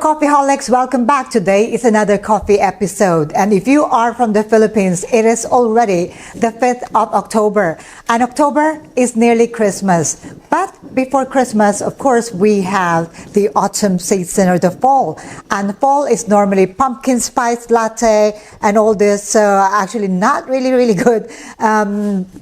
Coffeeholics, welcome back. Today is another coffee episode, and if you are from the Philippines, it is already the 5th of October, and October is nearly Christmas. But before Christmas, of course, we have the autumn season or the fall, and fall is normally pumpkin spice latte and all this actually not really good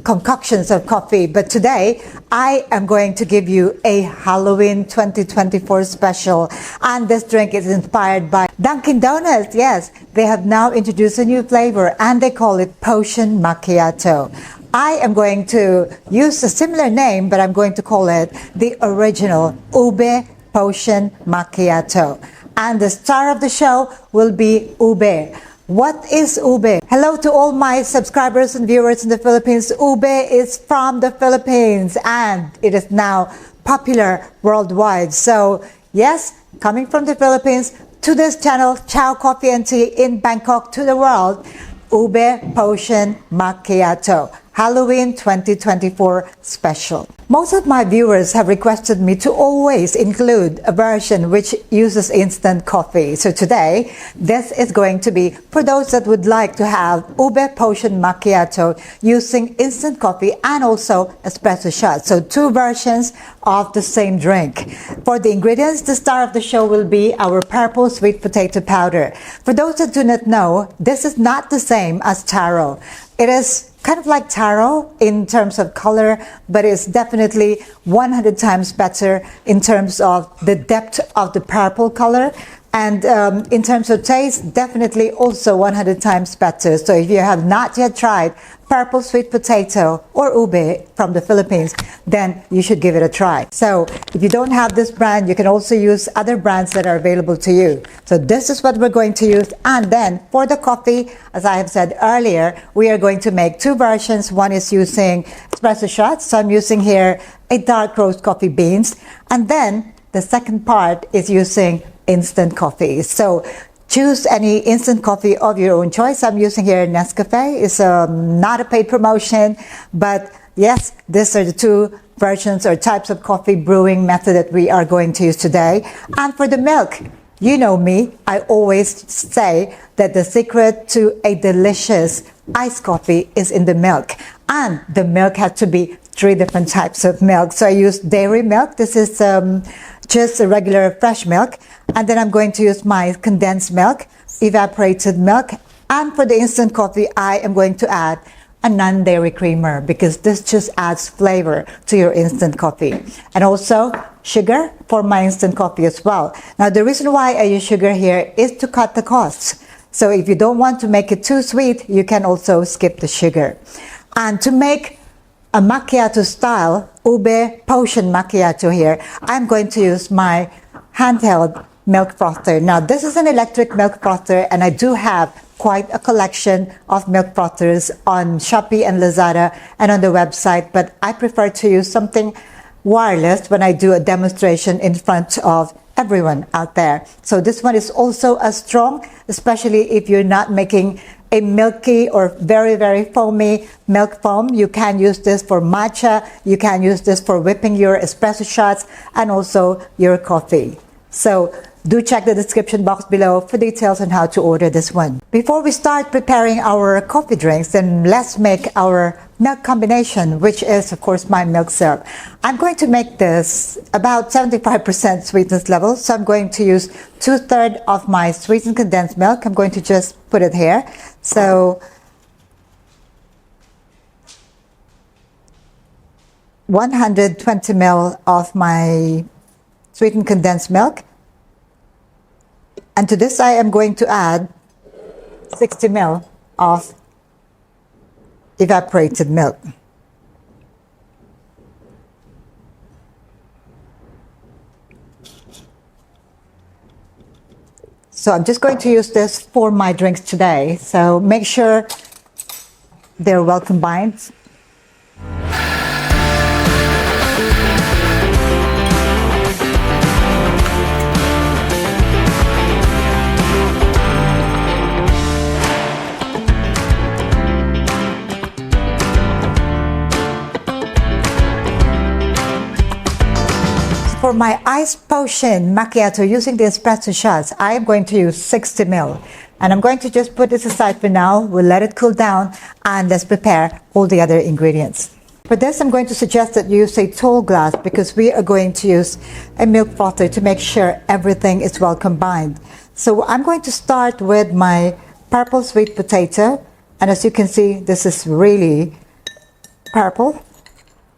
concoctions of coffee. But today I am going to give you a Halloween 2024 special, and this drink is inspired by Dunkin' Donuts. Yes, they have now introduced a new flavor and they call it Potion Macchiato. I am going to use a similar name, but I'm going to call it the original Ube Potion Macchiato. And the star of the show will be Ube. What is Ube? Hello to all my subscribers and viewers in the Philippines. Ube is from the Philippines and it is now popular worldwide. So yes, coming from the Philippines to this channel, Chow Coffee and Tea in Bangkok to the world, Ube Potion Macchiato, Halloween 2024 special. Most of my viewers have requested me to always include a version which uses instant coffee. So today, this is going to be for those that would like to have Ube Potion Macchiato using instant coffee and also espresso shots. So two versions of the same drink. For the ingredients, the star of the show will be our purple sweet potato powder. For those that do not know, this is not the same as taro. It is kind of like taro in terms of color, but it's definitely 100 times better in terms of the depth of the purple color. And in terms of taste, definitely also 100 times better. So if you have not yet tried purple sweet potato or ube from the Philippines, then you should give it a try. So if you don't have this brand, you can also use other brands that are available to you. So this is what we're going to use. And then for the coffee, as I have said earlier, we are going to make two versions. One is using espresso shots. So I'm using here a dark roast coffee beans. And then the second part is using instant coffee. So choose any instant coffee of your own choice. I'm using here Nescafe. It's not a paid promotion, but yes, these are the two versions or types of coffee brewing method that we are going to use today. And for the milk, you know me, I always say that the secret to a delicious iced coffee is in the milk. And the milk has to be three different types of milk. So I use dairy milk. This is just a regular fresh milk. And then I'm going to use my condensed milk, evaporated milk. And for the instant coffee, I am going to add a non-dairy creamer because this just adds flavor to your instant coffee. And also sugar for my instant coffee as well. Now, the reason why I use sugar here is to cut the costs. So if you don't want to make it too sweet, you can also skip the sugar. And to make a macchiato style Ube Potion Macchiato here, I'm going to use my handheld milk frother. Now this is an electric milk frother, and I do have quite a collection of milk frothers on Shopee and Lazada and on the website, but I prefer to use something wireless when I do a demonstration in front of everyone out there. So this one is also as strong, especially if you're not making a milky or very foamy milk foam. You can use this for matcha, you can use this for whipping your espresso shots and also your coffee. So do check the description box below for details on how to order this one. Before we start preparing our coffee drinks, then let's make our milk combination, which is of course my milk syrup. I'm going to make this about 75% sweetness level, so I'm going to use 2/3 of my sweetened condensed milk. I'm going to just put it here. So 120 ml of my sweetened condensed milk. And to this I am going to add 60 ml of evaporated milk. So I'm just going to use this for my drinks today. So make sure they're well combined. For my iced potion macchiato using the espresso shots, I am going to use 60 ml. And I'm going to just put this aside for now. We'll let it cool down and let's prepare all the other ingredients. For this, I'm going to suggest that you use a tall glass because we are going to use a milk frother to make sure everything is well combined. So I'm going to start with my purple sweet potato. And as you can see, this is really purple.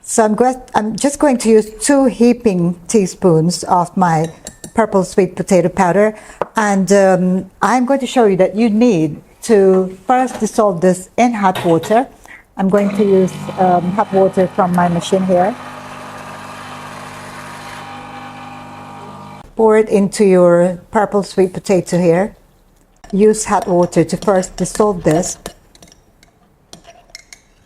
So I'm just going to use 2 heaping teaspoons of my purple sweet potato powder. And I'm going to show you that you need to first dissolve this in hot water. I'm going to use hot water from my machine here. Pour it into your purple sweet potato here. Use hot water to first dissolve this.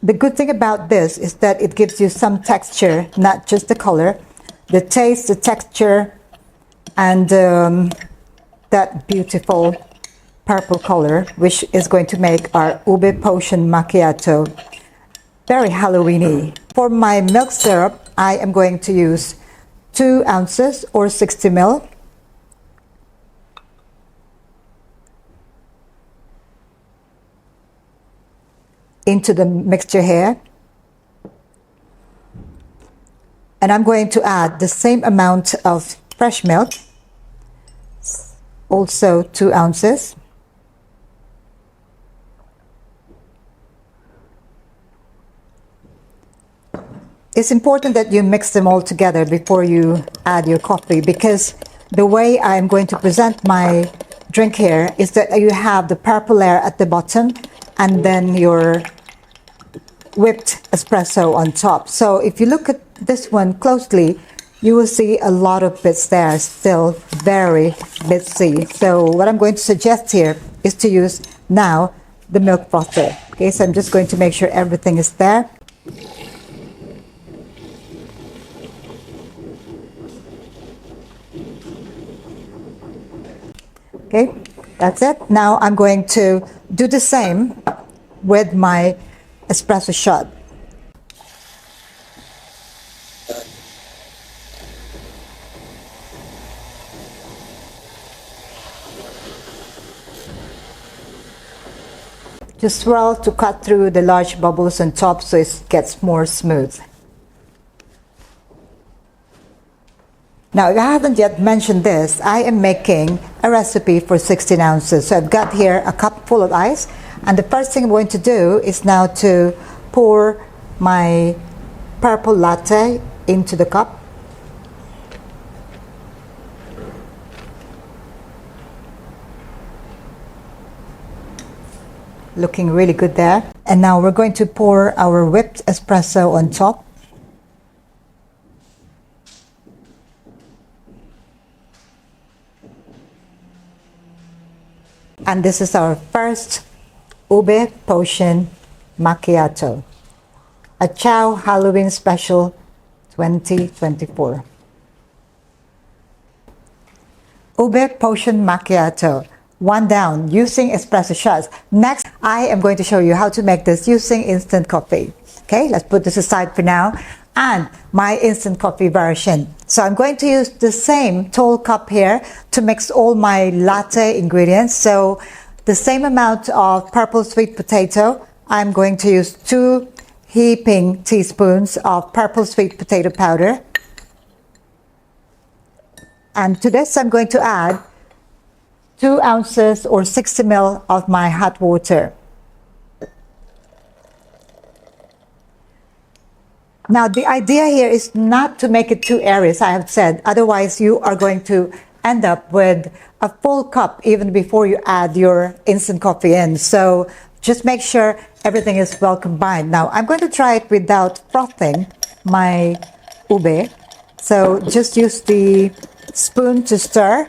The good thing about this is that it gives you some texture, not just the color, the taste, the texture, and that beautiful purple color, which is going to make our ube potion macchiato very Halloweeny. For my milk syrup, I am going to use 2 ounces or 60 ml. Into the mixture here, and I'm going to add the same amount of fresh milk, also 2 ounces. It's important that you mix them all together before you add your coffee, because the way I'm going to present my drink here is that you have the purple layer at the bottom and then your whipped espresso on top. So if you look at this one closely, you will see a lot of bits there, still very bitsy. So what I'm going to suggest here is to use now the milk frother. Okay, so I'm just going to make sure everything is there. Okay, that's it. Now I'm going to do the same with my espresso shot. Just swirl to cut through the large bubbles on top so it gets more smooth. Now, if I haven't yet mentioned this, I am making a recipe for 16 ounces. So I've got here a cup full of ice. And the first thing I'm going to do is now to pour my purple latte into the cup. Looking really good there. And now we're going to pour our whipped espresso on top. And this is our first ube potion macchiato, a Chow Halloween special 2024. Ube potion macchiato, 1 down, using espresso shots. Next, I am going to show you how to make this using instant coffee. Okay, let's put this aside for now. And my instant coffee version. So I'm going to use the same tall cup here to mix all my latte ingredients. So the same amount of purple sweet potato, I'm going to use 2 heaping teaspoons of purple sweet potato powder. And to this, I'm going to add 2 ounces or 60 ml of my hot water. Now, the idea here is not to make it too airy, as I have said. Otherwise, you are going to end up with a full cup even before you add your instant coffee in. So just make sure everything is well combined. Now, I'm going to try it without frothing my ube. So just use the spoon to stir.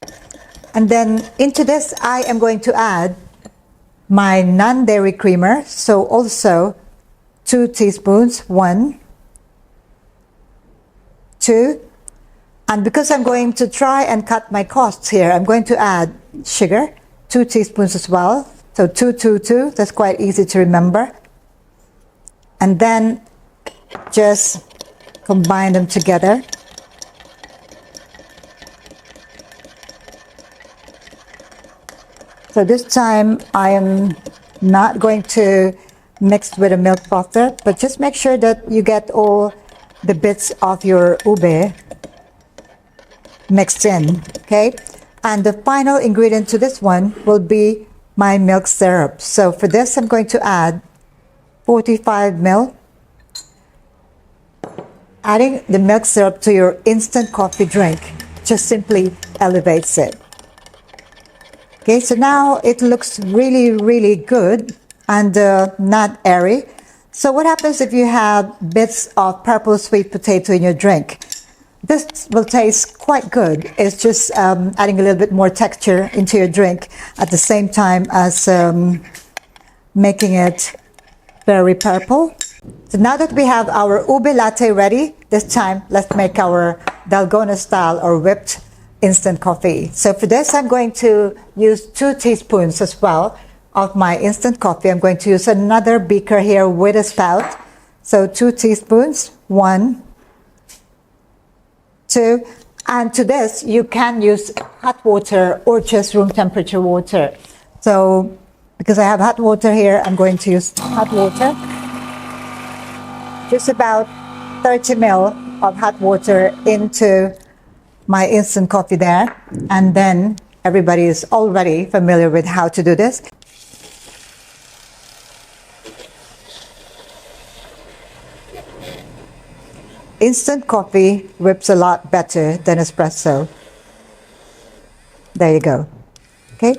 And then into this, I am going to add my non-dairy creamer. So also 2 teaspoons, 1, 2, and because I'm going to try and cut my costs here, I'm going to add sugar, 2 teaspoons as well. So 2, 2, 2, that's quite easy to remember. And then just combine them together. So this time I am not going to mix with a milk frother, but just make sure that you get all the bits of your ube mixed in, okay? And the final ingredient to this one will be my milk syrup. So for this, I'm going to add 45 ml. Adding the milk syrup to your instant coffee drink just simply elevates it. Okay, so now it looks really, really good and not airy. So what happens if you have bits of purple sweet potato in your drink? This will taste quite good. It's just adding a little bit more texture into your drink at the same time as making it very purple. So now that we have our ube latte ready, this time let's make our Dalgona style or whipped instant coffee. So for this, I'm going to use 2 teaspoons as well of my instant coffee. I'm going to use another beaker here with a spout. So 2 teaspoons, 1, 2, and to this you can use hot water or just room temperature water. So because I have hot water here, I'm going to use hot water. Just about 30 ml of hot water into my instant coffee there, and then everybody is already familiar with how to do this. Instant coffee whips a lot better than espresso. There you go. Okay.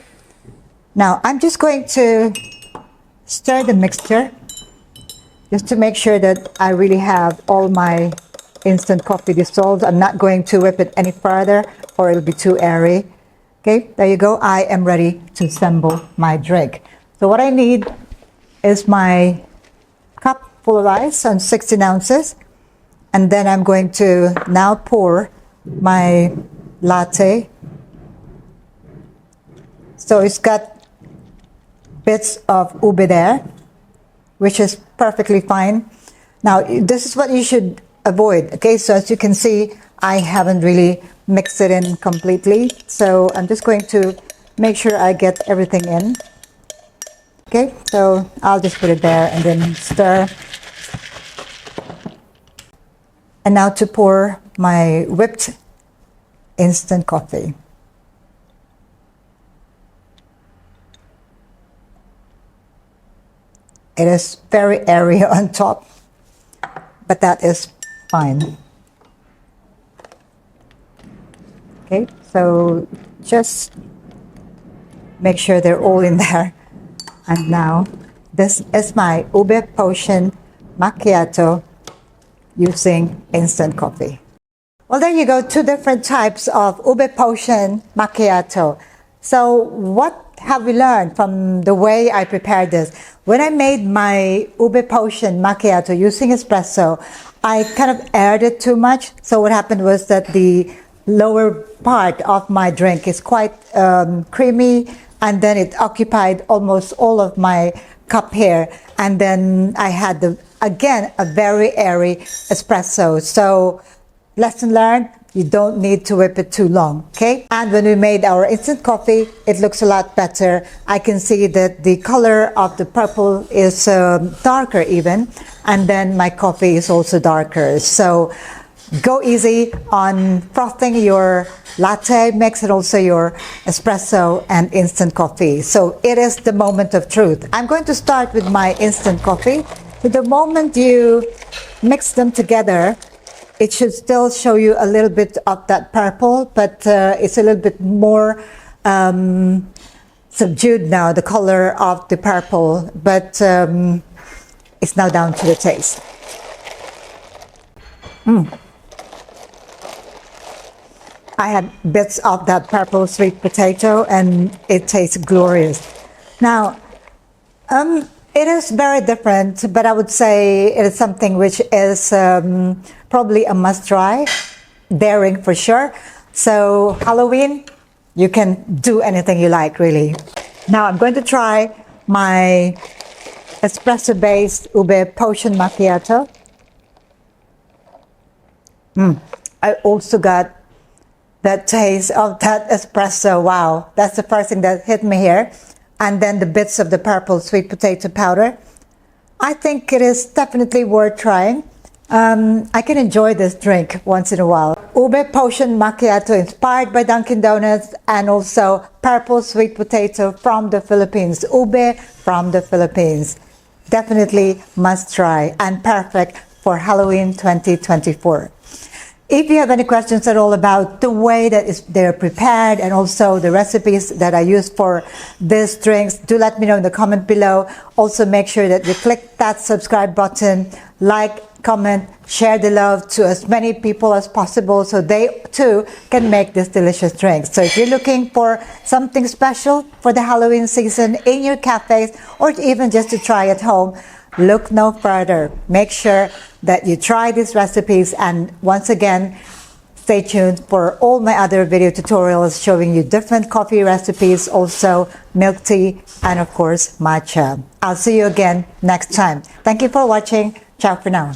Now I'm just going to stir the mixture just to make sure that I really have all my instant coffee dissolved. I'm not going to whip it any further or it'll be too airy. Okay, there you go. I am ready to assemble my drink. So what I need is my cup full of ice on 16 ounces. And then I'm going to now pour my latte. So it's got bits of ube there, which is perfectly fine. Now, this is what you should avoid. Okay, so as you can see, I haven't really mixed it in completely. So I'm just going to make sure I get everything in. Okay, so I'll just put it there and then stir. And now to pour my whipped instant coffee. It is very airy on top, but that is fine. Okay, so just make sure they're all in there. And now this is my ube potion macchiato using instant coffee. Well, there you go, 2 different types of ube potion macchiato. So what have we learned from the way I prepared this? When I made my ube potion macchiato using espresso, I kind of aired it too much. So what happened was that the lower part of my drink is quite creamy, and then it occupied almost all of my cup here. And then I had again a very airy espresso. So lesson learned, you don't need to whip it too long, okay? And when we made our instant coffee, it looks a lot better. I can see that the color of the purple is darker even, and then my coffee is also darker. So go easy on frothing your latte mix and also your espresso and instant coffee. So it is the moment of truth. I'm going to start with my instant coffee. So the moment you mix them together, it should still show you a little bit of that purple, but it's a little bit more subdued now, the color of the purple, but it's now down to the taste. I had bits of that purple sweet potato and it tastes glorious. Now, it is very different, but I would say it is something which is probably a must try, daring for sure. So Halloween, you can do anything you like, really. Now I'm going to try my espresso based ube potion macchiato. I also got The taste of that espresso, wow, that's the first thing that hit me here. And then the bits of the purple sweet potato powder. I think it is definitely worth trying. I can enjoy this drink once in a while. Ube Potion Macchiato inspired by Dunkin' Donuts, and also purple sweet potato from the Philippines. Ube from the Philippines. Definitely must try and perfect for Halloween 2024. If you have any questions at all about the way that they're prepared and also the recipes that I use for these drinks, do let me know in the comment below. Also make sure that you click that subscribe button, like, comment, share the love to as many people as possible so they too can make this delicious drink. So if you're looking for something special for the Halloween season in your cafes or even just to try at home, look no further. Make sure that you try these recipes, and once again, stay tuned for all my other video tutorials showing you different coffee recipes, also milk tea, and of course matcha. I'll see you again next time. Thank you for watching. Ciao for now.